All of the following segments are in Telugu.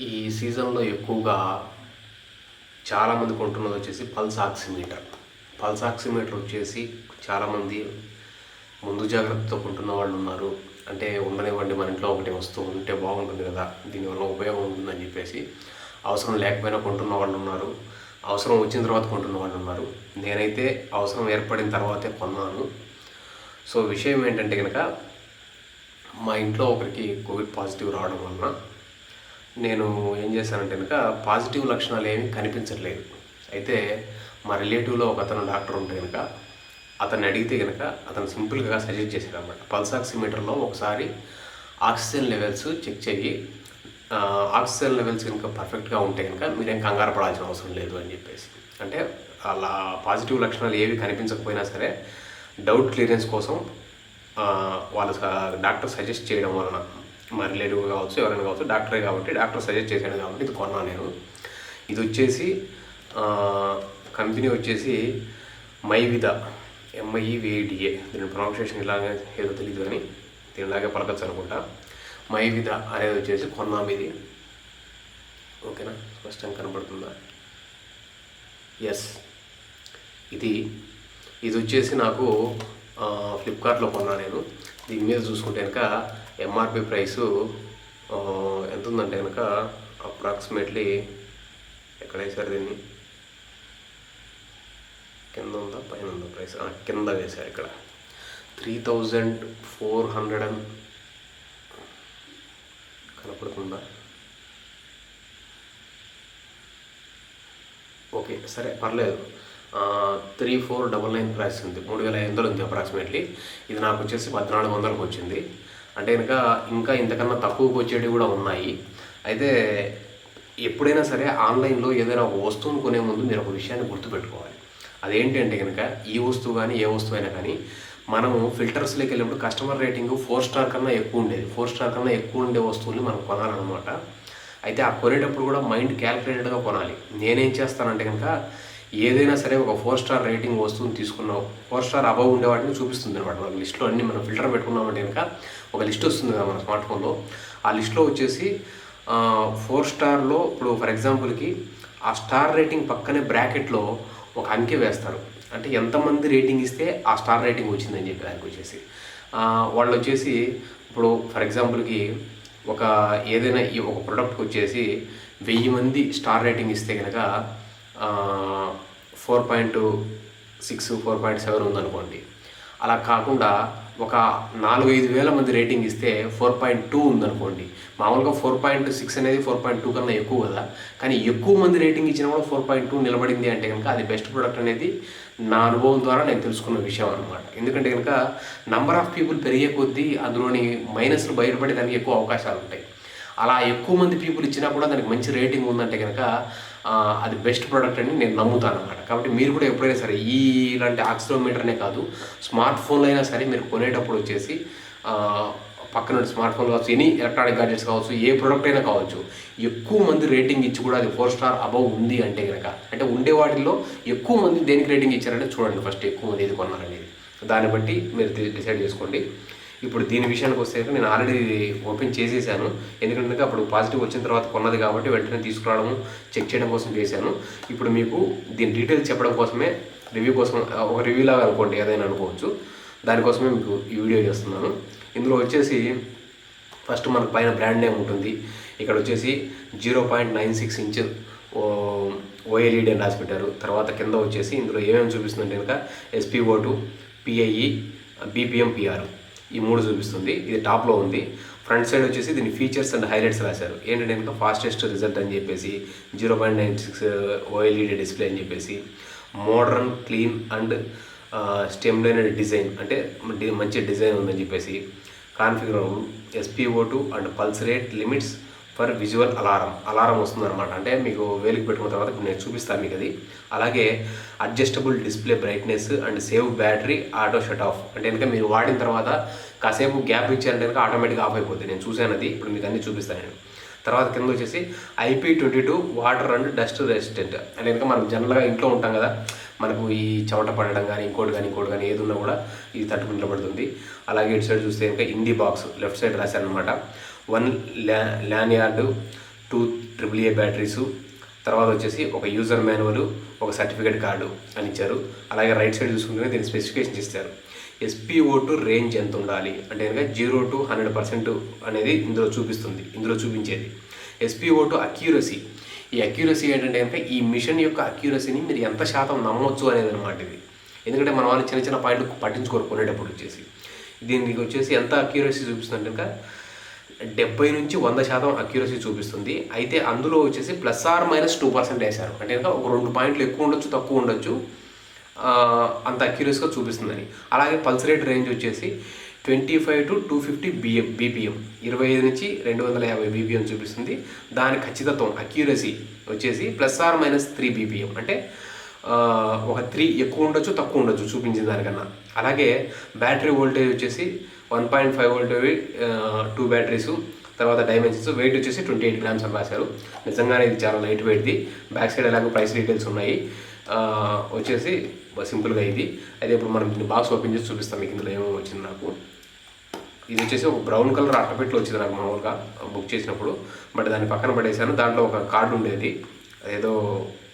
ఈ సీజన్లో ఎక్కువగా చాలామంది కొంటున్నది వచ్చేసి పల్స్ ఆక్సిమీటర్. పల్స్ ఆక్సిమీటర్ వచ్చేసి చాలామంది ముందు జాగ్రత్తతో కొంటున్న వాళ్ళు ఉన్నారు. అంటే ఉండనివ్వండి, మన ఇంట్లో ఒకటి వస్తువు ఉంటే బాగుంటుంది కదా, దీనివల్ల ఉపయోగం ఉంటుందని చెప్పేసి అవసరం లేకపోయినా కొంటున్న వాళ్ళు ఉన్నారు. అవసరం వచ్చిన తర్వాత కొంటున్న వాళ్ళు ఉన్నారు. నేనైతే అవసరం ఏర్పడిన తర్వాతే కొన్నాను. సో విషయం ఏంటంటే కనుక, మా ఇంట్లో ఒకరికి కోవిడ్ పాజిటివ్ రావడం వలన నేను ఏం చేశానంటే కనుక, పాజిటివ్ లక్షణాలు ఏమీ కనిపించట్లేదు. అయితే మా రిలేటివ్లో ఒక అతను డాక్టర్ ఉంటే కనుక అతన్ని అడిగితే కనుక అతను సింపుల్గా సజెస్ట్ చేశాడు అనమాట. పల్స్ ఆక్సిమీటర్లో ఒకసారి ఆక్సిజన్ లెవెల్స్ చెక్ చేయి, ఆక్సిజన్ లెవెల్స్ కనుక పర్ఫెక్ట్గా ఉంటే కనుక మీరేం కంగారు పడాల్సిన అవసరం లేదు అని చెప్పేసి. అంటే అలా పాజిటివ్ లక్షణాలు ఏవి కనిపించకపోయినా సరే డౌట్ క్లియరెన్స్ కోసం వాళ్ళ డాక్టర్ సజెస్ట్ చేయడం వలన, మా రిలేటివ్ కావచ్చు, ఎవరైనా కావచ్చు, డాక్టరే కాబట్టి డాక్టర్ సజెస్ట్ చేశాడు కాబట్టి ఇది కొన్నాను నేను. ఇది వచ్చేసి కంపెనీ వచ్చేసి మైవిదా, MIVIDA. దీని ప్రొనౌన్సియేషన్ ఇలాగే ఏదో తెలియదు కానీ దీనిలాగే పలకచ్చు అనుకుంటా. మైవిదా అనేది వచ్చేసి కొన్నాము ఇది. ఓకేనా, స్పష్టంగా కనబడుతుందా? ఎస్, ఇది వచ్చేసి నాకు ఫ్లిప్కార్ట్లో కొన్నా నేను. దీని మీద చూసుకుంటే కనుక MRP ప్రైసు ఎంత ఉందంటే కనుక అప్రాక్సిమేట్లీ, ఎక్కడ వేశారు దీన్ని, కింద ఉందా పైన ఉందా ప్రైస్, కింద వేశారు ఇక్కడ 3400 కనపడుతుందా? ఓకే సరే పర్లేదు, 3499 ప్రైస్ ఉంది, 3500 ఉంది అప్రాక్సిమేట్లీ. ఇది నాకు వచ్చేసి 1400కి వచ్చింది. అంటే కనుక ఇంకా ఇంతకన్నా తక్కువకి వచ్చేవి కూడా ఉన్నాయి. అయితే ఎప్పుడైనా సరే ఆన్లైన్లో ఏదైనా ఒక వస్తువును కొనే ముందు మీరు ఒక విషయాన్ని గుర్తుపెట్టుకోవాలి. అదేంటి అంటే కనుక, ఈ వస్తువు కానీ ఏ వస్తువు అయినా కానీ మనము ఫిల్టర్స్లోకి వెళ్ళినప్పుడు కస్టమర్ రేటింగ్ 4 స్టార్ కన్నా ఎక్కువ ఉండేది. 4 స్టార్ కన్నా ఎక్కువ ఉండే వస్తువుల్ని మనం కొనాలన్నమాట. అయితే ఆ కొనేటప్పుడు కూడా మైండ్ క్యాల్కులేటెడ్గా కొనాలి. నేనేం చేస్తానంటే కనుక, ఏదైనా సరే ఒక 4 స్టార్ రేటింగ్ వస్తువుని తీసుకున్నాం, 4 స్టార్ అబవ్ ఉండే వాటిని చూపిస్తుంది అనమాట. మన లిస్ట్లో అన్ని మనం ఫిల్టర్ పెట్టుకున్నామంటే కనుక ఒక లిస్ట్ వస్తుంది కదా మన స్మార్ట్ ఫోన్లో. ఆ లిస్ట్లో వచ్చేసి 4 స్టార్లో ఇప్పుడు ఫర్ ఎగ్జాంపుల్కి ఆ స్టార్ రేటింగ్ పక్కనే బ్రాకెట్లో ఒక అంకె వేస్తారు. అంటే ఎంతమంది రేటింగ్ ఇస్తే ఆ స్టార్ రేటింగ్ వచ్చిందని చెప్పి దానికి వచ్చేసి వాళ్ళు వచ్చేసి, ఇప్పుడు ఫర్ ఎగ్జాంపుల్కి ఒక ఏదైనా ఒక ప్రోడక్ట్కి వచ్చేసి 1000 మంది స్టార్ రేటింగ్ ఇస్తే కనుక 4.6, 4.7 ఉందనుకోండి. అలా కాకుండా ఒక 4-5 వేల మంది రేటింగ్ ఇస్తే 4.2 ఉందనుకోండి. మామూలుగా 4.6 అనేది 4.2 కన్నా ఎక్కువ కదా, కానీ ఎక్కువ మంది రేటింగ్ ఇచ్చినా కూడా 4.2 నిలబడింది అంటే కనుక అది బెస్ట్ ప్రోడక్ట్ అనేది నా అనుభవం ద్వారా నేను తెలుసుకున్న విషయం అనమాట. ఎందుకంటే కనుక నంబర్ ఆఫ్ పీపుల్ పెరిగే కొద్దీ అందులోని మైనస్లు బయటపడేదానికి ఎక్కువ అవకాశాలు ఉంటాయి. అలా ఎక్కువ మంది పీపుల్ ఇచ్చినా కూడా దానికి మంచి రేటింగ్ ఉందంటే కనుక అది బెస్ట్ ప్రోడక్ట్ అని నేను నమ్ముతాను అనమాట. కాబట్టి మీరు కూడా ఎప్పుడైనా సరే ఇలాంటి ఆక్సిలోమీటర్నే కాదు, స్మార్ట్ ఫోన్లో అయినా సరే మీరు కొనేటప్పుడు వచ్చేసి పక్కన స్మార్ట్ ఫోన్ కావచ్చు, ఎనీ ఎలక్ట్రానిక్ గ్యాడ్జెట్స్ కావచ్చు, ఏ ప్రోడక్ట్ అయినా కావచ్చు, ఎక్కువ మంది రేటింగ్ ఇచ్చి కూడా అది 4 స్టార్ అబవ్ ఉంది అంటే కనుక, అంటే ఉండే వాటిల్లో ఎక్కువ మంది దేనికి రేటింగ్ ఇచ్చారంటే చూడండి ఫస్ట్ ఎక్కువ మంది ఏది కొన్నారనేది. దాన్ని బట్టి మీరు డిసైడ్ చేసుకోండి. ఇప్పుడు దీని విషయానికి వస్తే నేను ఆల్రెడీ ఓపెన్ చేసేసాను. ఎందుకంటే అప్పుడు పాజిటివ్ వచ్చిన తర్వాత కొన్నది కాబట్టి వెంటనే తీసుకురావడము, చెక్ చేయడం కోసం చేశాను. ఇప్పుడు మీకు దీని డీటెయిల్స్ చెప్పడం కోసమే, రివ్యూ కోసం, ఒక రివ్యూ లాగా అనుకోండి, ఏదైనా అనుకోవచ్చు, దానికోసమే మీకు ఈ వీడియో చేస్తున్నాను. ఇందులో వచ్చేసి ఫస్ట్ మనకు పైన బ్రాండ్ నేమ్ ఉంటుంది. ఇక్కడ వచ్చేసి 0.96 ఇంచ్ OLED అని రాసి పెట్టారు. తర్వాత కింద వచ్చేసి ఇందులో ఏమేమి చూపిస్తుందంటే కనుక SpO2, PIE, BPM, PR ఈ 3 చూపిస్తుంది. ఇది టాప్లో ఉంది. ఫ్రంట్ సైడ్ వచ్చేసి దీని ఫీచర్స్ అండ్ హైలైట్స్ రాశారు. ఏంటంటే కనుక ఫాస్టెస్ట్ రిజల్ట్ అని చెప్పేసి, 0.96 OLED డిస్ప్లే అని చెప్పేసి, మోడర్న్, క్లీన్ అండ్ స్టెమ్లైనడ్ డిజైన్, అంటే మంచి డిజైన్ ఉందని చెప్పేసి, configurable, SpO2 and pulse rate limits for visual alarm వస్తుందన్నమాట. అంటే మీకు వేలికి పెట్టుకున్న తర్వాత నేను చూపిస్తాను మీకు అది. అలాగే adjustable display brightness and save battery, auto shut off, అంటే కనుక మీరు వాడిన తర్వాత కాసేపు గ్యాప్ ఇచ్చారంటే కనుక ఆటోమేటిక్గా ఆఫ్ అయిపోతుంది. నేను చూశాను అది, ఇప్పుడు మీకు అన్నీ చూపిస్తాను నేను. తర్వాత కింద వచ్చేసి IP22 water and dust resistant, అంటే కనుక మనం జనరల్గా ఇంట్లో ఉంటాం కదా, మనకు ఈ చెమట పడడం కానీ ఇంకోటి కానీ ఏది ఉన్నా కూడా ఇది తట్టుకుని నిలబడుతుంది. అలాగే ఇటు సైడ్ చూస్తే కనుక ఇండి బాక్స్ లెఫ్ట్ సైడ్ రాశారనమాట. 1 ల్యాన్యార్డు 2 AAA బ్యాటరీసు, తర్వాత వచ్చేసి ఒక యూజర్ మాన్యువల్, ఒక సర్టిఫికేట్ కార్డు అని ఇచ్చారు. అలాగే రైట్ సైడ్ చూసుకుంటే దీని స్పెసిఫికేషన్స్ ఇస్తారు. SpO2 రేంజ్ ఎంత ఉండాలి అంటే కనుక 0 to 100% అనేది ఇందులో చూపించేది. SpO2 అక్యూరసీ, ఈ అక్యూరసీ ఏంటంటే కనుక ఈ మిషన్ యొక్క అక్యూరసీని మీరు ఎంత శాతం నమ్మొచ్చు అనేది అనమాట ఇది. ఎందుకంటే మన వాళ్ళు చిన్న చిన్న పాయింట్లు పట్టించుకోరు కొనేటప్పుడు వచ్చేసి. దీనికి వచ్చేసి ఎంత అక్యూరసీ చూపిస్తుంది అంటే కనుక 70 నుంచి 100% అక్యూరసీ చూపిస్తుంది. అయితే అందులో వచ్చేసి ±2% వేశారు. అంటే కనుక ఒక 2 పాయింట్లు ఎక్కువ ఉండొచ్చు, తక్కువ ఉండొచ్చు, అంత అక్యూరసీగా చూపిస్తుందని. అలాగే పల్స్ రేట్ రేంజ్ వచ్చేసి 25 to 250 BPM, 25 నుంచి 250 BPM చూపిస్తుంది. దాని ఖచ్చితత్వం అక్యూరసీ వచ్చేసి ±3 BPM, అంటే ఒక 3 ఎక్కువ ఉండొచ్చు, తక్కువ ఉండొచ్చు చూపించిన దానికన్నా. అలాగే బ్యాటరీ వోల్టేజ్ వచ్చేసి 1.5 వోల్ట్ 2 బ్యాటరీసు, తర్వాత డైమెన్షన్స్, వెయిట్ వచ్చేసి 28 grams అని రాశారు. నిజంగానే ఇది చాలా లైట్ వెయిట్ది. బ్యాక్ సైడ్ ఎలాగో ప్రైస్ డీటెయిల్స్ ఉన్నాయి. వచ్చేసి సింపుల్గా ఇది. అయితే ఇప్పుడు మనం దీన్ని బాక్స్ ఓపెన్ చేసి చూపిస్తాం మీకు ఇందులో ఏమేమి వచ్చింది. నాకు ఇది వచ్చేసి ఒక బ్రౌన్ కలర్ అట్టపెట్లో వచ్చింది నాకు మామూలుగా బుక్ చేసినప్పుడు, బట్ దాన్ని పక్కన పడేసాను. దాంట్లో ఒక కార్డు ఉండేది, ఏదో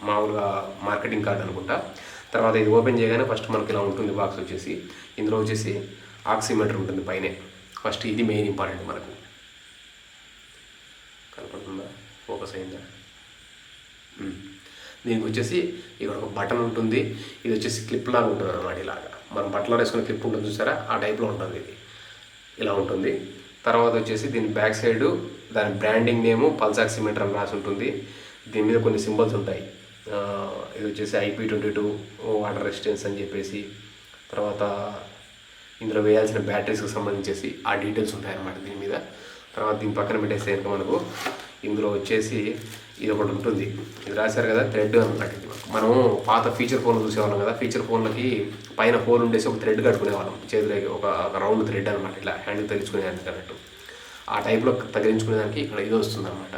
మామూలుగా మార్కెటింగ్ కార్డు అనుకుంటా. తర్వాత ఇది ఓపెన్ చేయగానే ఫస్ట్ మనకి ఇలా ఉంటుంది బాక్స్ వచ్చేసి. ఇందులో వచ్చేసి ఆక్సిమీటర్ ఉంటుంది పైనే. ఫస్ట్ ఇది మెయిన్ ఇంపార్టెంట్ మనకు. కనపడుతుందా, ఫోకస్ అయిందా? దీనికి వచ్చేసి ఇక్కడ ఒక బటన్ ఉంటుంది. ఇది వచ్చేసి క్లిప్ లాగా ఉంటుంది అన్నమాట. ఇలాగా మనం బట్టలో వేసుకునే క్లిప్ ఉంటుంది చూసారా, ఆ టైప్లో ఉంటుంది. ఇది ఇలా ఉంటుంది. తర్వాత వచ్చేసి దీని బ్యాక్ సైడు దాని బ్రాండింగ్ నేము పల్స్ ఆక్సిమీటర్ అని రాసి ఉంటుంది. దీని మీద కొన్ని సింబల్స్ ఉంటాయి. ఇది వచ్చేసి IP22 వాటర్ రెసిస్టెన్స్ అని చెప్పేసి, తర్వాత ఇందులో వేయాల్సిన బ్యాటరీస్కి సంబంధించేసి ఆ డీటెయిల్స్ ఉంటాయన్నమాట దీని మీద. తర్వాత దీని పక్కన పెట్టేస్తే కనుక మనకు ఇందులో వచ్చేసి ఇది ఒకటి ఉంటుంది. ఇది రాశారు కదా, థ్రెడ్ అనమాట. ఇది మనం పాత ఫీచర్ ఫోన్లు చూసేవాళ్ళం కదా, ఫీచర్ ఫోన్లకి పైన ఫోన్ ఉండేసి ఒక థ్రెడ్ కట్టుకునేవాళ్ళం చేతిలోకి, ఒక రౌండ్ థ్రెడ్ అనమాట, ఇలా హ్యాండ్ తగిలించుకునేదానికి అన్నట్టు. ఆ టైప్లో తగిలించుకునేదానికి ఇక్కడ ఇది వస్తుంది అనమాట.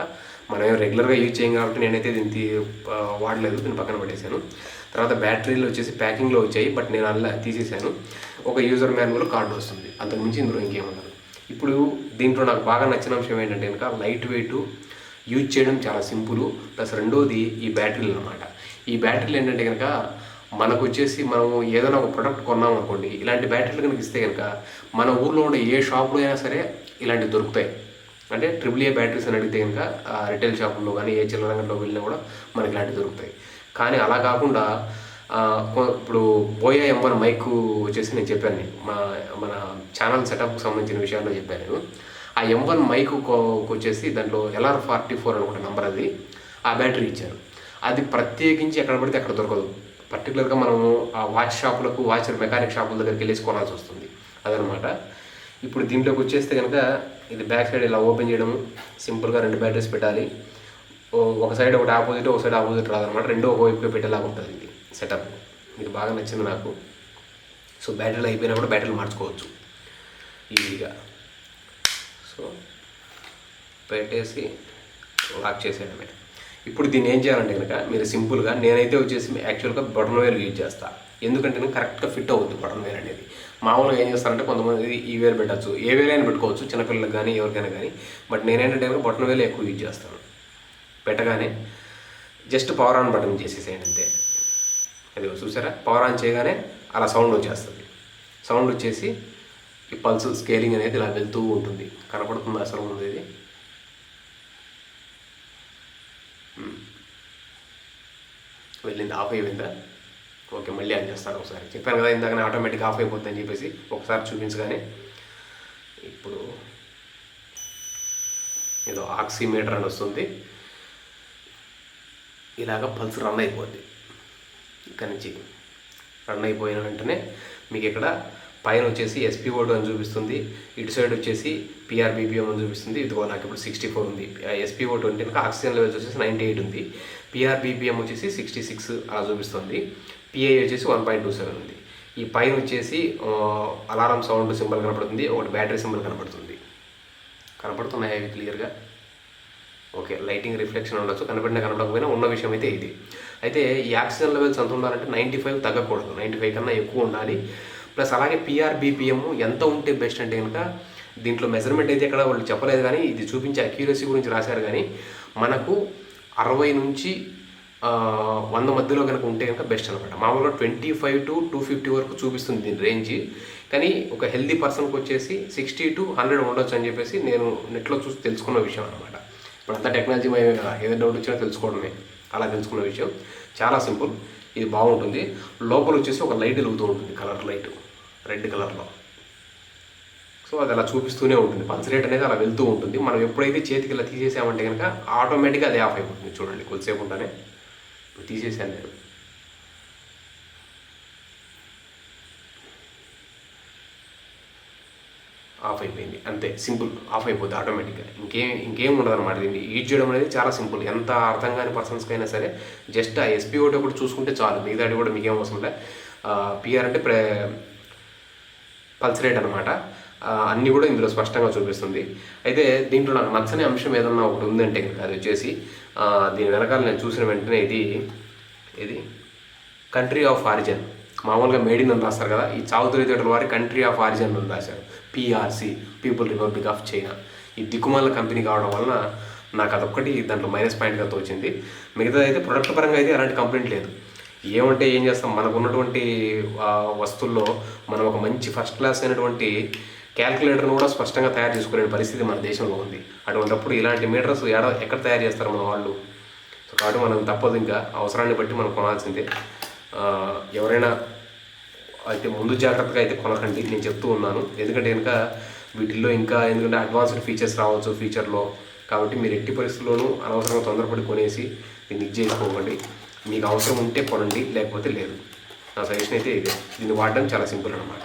మనం రెగ్యులర్గా యూజ్ చేయం కాబట్టి నేనైతే దీన్ని వాడలేదు, దీన్ని పక్కన పెట్టేశాను. తర్వాత బ్యాటరీలు వచ్చేసి ప్యాకింగ్లో వచ్చాయి, బట్ నేను అలా తీసేసాను. ఒక యూజర్ మాన్యువల్ కార్డు వస్తుంది, అంతకుమించి ఇందులో ఇంకేమన్నారు. ఇప్పుడు దీంట్లో నాకు బాగా నచ్చిన అంశం ఏంటంటే కనుక లైట్ వెయిట్, యూజ్ చేయడం చాలా సింపుల్, ప్లస్ రెండోది ఈ బ్యాటరీలు అనమాట. ఈ బ్యాటరీలు ఏంటంటే కనుక మనకు వచ్చేసి మనం ఏదైనా ఒక ప్రొడక్ట్ కొన్నాం అనుకోండి, ఇలాంటి బ్యాటరీలు కనుక ఇస్తే కనుక మన ఊర్లో ఉండే ఏ షాప్లో అయినా సరే ఇలాంటివి దొరుకుతాయి. అంటే AAA బ్యాటరీస్ అని అడిగితే కనుక రిటైల్ షాపుల్లో కానీ ఏ చిల్లర అంగడిలో వెళ్ళినా కూడా మనకి ఇలాంటివి దొరుకుతాయి. కానీ అలా కాకుండా ఇప్పుడు బోయా M1 మైక్ వచ్చేసి నేను చెప్పాను, మన ఛానల్ సెటప్కి సంబంధించిన విషయాల్లో చెప్పాను నేను. ఆ M1 మైక్ వచ్చేసి దాంట్లో LR44 అనుకుంటే నెంబర్, అది ఆ బ్యాటరీ ఇచ్చారు. అది ప్రత్యేకించి ఎక్కడ పడితే అక్కడ దొరకదు. పర్టికులర్గా మనము ఆ వాచ్ షాపులకు, వాచ్ మెకానిక్ షాపుల దగ్గరికి వెళ్ళేసి కొనాల్సి వస్తుంది, అదనమాట. ఇప్పుడు దీంట్లోకి వచ్చేస్తే కనుక ఇది బ్యాక్ సైడ్ ఇలా ఓపెన్ చేయడము, సింపుల్గా 2 బ్యాటరీస్ పెట్టాలి. ఒక సైడ్ ఒకటి ఆపోజిట్, ఒక సైడ్ ఆపోజిట్ రాదనమాట, రెండో ఒకవైపుగా పెట్టేలాగా ఉంటుంది ఇది సెటప్. ఇది బాగా నచ్చింది నాకు. సో బ్యాటరీలు అయిపోయినా కూడా బ్యాటరీలు మార్చుకోవచ్చు ఈజీగా. సో పెట్టేసి లాక్ చేసేయడమే. ఇప్పుడు దీన్ని ఏం చేయాలంటే కనుక మీరు సింపుల్గా, నేనైతే వచ్చేసి యాక్చువల్గా బటన్ వేర్ యూజ్ చేస్తాను. ఎందుకంటే నేను కరెక్ట్గా ఫిట్ అవుతుంది బటన్ వేర్ అనేది. మామూలుగా ఏం చేస్తారంటే కొంతమంది ఈ వేర్ పెట్టచ్చు, ఏ వేరైనా పెట్టుకోవచ్చు, చిన్నపిల్లలకు కానీ ఎవరికైనా కానీ. బట్ నేనేంటంటే బటన్ వేలు ఎక్కువ యూజ్ చేస్తాను. పెట్టగానే జస్ట్ పవర్ ఆన్ బటన్ చేసేసేయండి అంతే. అది చూసారా, పవర్ ఆన్ చేయగానే అలా సౌండ్ వచ్చేస్తుంది. సౌండ్ వచ్చేసి ఈ పల్స్ స్కేలింగ్ అనేది ఇలా వెళ్తూ ఉంటుంది. కనపడుతుంది అసలు ఉంది ఇది. వెళ్ళింది, ఆఫ్ అయిపోయిందా? ఓకే, మళ్ళీ ఆన్ చేస్తాను ఒకసారి. చెప్పాను కదా ఇందాకనే ఆటోమేటిక్ ఆఫ్ అయిపోతుంది అని చెప్పేసి, ఒకసారి చూపించగానే. ఇప్పుడు ఏదో ఆక్సిమీటర్ అని వస్తుంది, ఇలాగ పల్స్ రన్ అయిపోద్ది. ఇక్కడ నుంచి రన్ అయిపోయిన వెంటనే మీకు ఇక్కడ పైన వచ్చేసి SpO2 అని చూపిస్తుంది, ఇటు సైడ్ వచ్చేసి PRBPM అని చూపిస్తుంది. ఇదిగో నాకు ఇప్పుడు 64 ఉంది. SpO2 అంటే కనుక ఆక్సిజన్ లెవెల్స్ వచ్చేసి 98 ఉంది, PRBPM వచ్చేసి 66 అలా చూపిస్తుంది, PI వచ్చేసి 1.27 ఉంది. ఈ పైన వచ్చేసి అలారం సౌండ్ సింబల్ కనపడుతుంది, ఒకటి బ్యాటరీ సింబల్ కనపడుతుంది. కనపడుతున్నాయి అవి క్లియర్గా? ఓకే, లైటింగ్ రిఫ్లెక్షన్ ఉండొచ్చు, కనపడకపోయినా ఉన్న విషయం అయితే ఇది. అయితే ఈ ఆక్సిజన్ లెవెల్స్ ఎంత ఉండాలంటే 95 తగ్గకూడదు, 95 కన్నా ఎక్కువ ఉండాలి. ప్లస్ అలాగే PRBPM ఎంత ఉంటే బెస్ట్ అంటే కనుక దీంట్లో మెజర్మెంట్ అయితే ఇక్కడ వాళ్ళు చెప్పలేదు, కానీ ఇది చూపించే అక్యూరసీ గురించి రాశారు. కానీ మనకు 60 నుంచి 100 మధ్యలో కనుక ఉంటే కనుక బెస్ట్ అనమాట. మామూలుగా 25 to 250 వరకు చూపిస్తుంది దీని రేంజ్. కానీ ఒక హెల్దీ పర్సన్కి వచ్చేసి 60 to 100 ఉండొచ్చు అని చెప్పేసి నేను నెట్లో చూసి తెలుసుకున్న విషయం అనమాట. ఇప్పుడు అంతా టెక్నాలజీ మయమే కదా, ఏదైనా డౌట్ వచ్చినా తెలుసుకోవడమే. అలా తెలుసుకున్న విషయం చాలా సింపుల్. ఇది బాగుంటుంది. లోపల వచ్చేసి ఒక లైట్ వెలుగుతూ ఉంటుంది, కలర్ లైట్, రెడ్ కలర్లో. సో అది అలా చూపిస్తూనే ఉంటుంది, పల్స్ రేట్ అనేది అలా వెళ్తూ ఉంటుంది. మనం ఎప్పుడైతే చేతికి ఇలా తీసేసామంటే కనుక ఆటోమేటిక్గా అది ఆఫ్ అయిపోతుంది. చూడండి, కొద్దిసేపు ఉంటానే తీసేసాను నేను. ఆఫ్ అయిపోయింది, అంతే, సింపుల్. ఆఫ్ అయిపోతుంది ఆటోమేటిక్గా. ఇంకేం ఉండదు అనమాట. దీన్ని యూజ్ చేయడం అనేది చాలా సింపుల్. ఎంత అర్థం కాని పర్సన్స్కి అయినా సరే జస్ట్ ఆ ఎస్పీ ఒకటి ఒకటి చూసుకుంటే చాలు, మిగతాది కూడా మీకేం అవసరం లే. పిఆర్ అంటే పల్స్ రేట్ అనమాట. అన్నీ కూడా ఇందులో స్పష్టంగా చూపిస్తుంది. అయితే దీంట్లో నాకు నచ్చని అంశం ఏదన్నా ఒకటి ఉందంటే అది వచ్చేసి దీని వెనకాల నేను చూసిన వెంటనే ఇది కంట్రీ ఆఫ్ ఆరిజిన్. మామూలుగా మేడ్ ఇన్ అని రాస్తారు కదా, ఈ చావు తెలివితేటల వారి కంట్రీ ఆఫ్ ఆరిజిన్ అని రాశారు. PRC, people republic of China. ఈ దిక్కుమాల కంపెనీ కావడం వలన నాకు అదొక్కటి దాంట్లో మైనస్ పాయింట్గా తోచింది. మిగతా అయితే ప్రొడక్ట్ పరంగా అయితే ఎలాంటి కంప్లైంట్ లేదు. ఏమంటే ఏం చేస్తాం, మనకు ఉన్నటువంటి వస్తువుల్లో మనం ఒక మంచి ఫస్ట్ క్లాస్ అయినటువంటి క్యాల్కులేటర్ను కూడా స్పష్టంగా తయారు చేసుకునే పరిస్థితి మన దేశంలో ఉంది. అటువంటిప్పుడు ఇలాంటి మీటర్స్ ఎక్కడ తయారు చేస్తారు మన వాళ్ళు? సో కాబట్టి మనం తప్పదు, ఇంకా అవసరాన్ని బట్టి మనం కొనాల్సిందే. ఎవరైనా అయితే ముందు జాగ్రత్తగా అయితే కొనకండి, నేను చెప్తూ ఉన్నాను. ఎందుకంటే కనుక వీటిల్లో ఇంకా ఎందుకంటే అడ్వాన్స్డ్ ఫీచర్స్ రావచ్చు ఫ్యూచర్లో. కాబట్టి మీరు ఎట్టి పరిస్థితుల్లోనూ అనవసరంగా తొందరపడి కొనేసి దీన్ని చేసుకోకండి. మీకు అవసరం ఉంటే కొనండి, లేకపోతే లేదు. నా సజెషన్ అయితే ఇదే. దీన్ని వాడడం చాలా సింపుల్ అనమాట.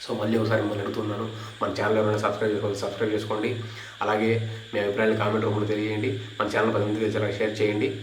సో మళ్ళీ ఒకసారి మిమ్మల్ని అడుగుతున్నాను, మన ఛానల్ ఎవరైనా సబ్స్క్రైబ్ చేసుకోండి. అలాగే మీ అభిప్రాయాలు కామెంట్ రూపంలో తెలియజేయండి. మన ఛానల్ 10 మందికి తెలిసేలా షేర్ చేయండి.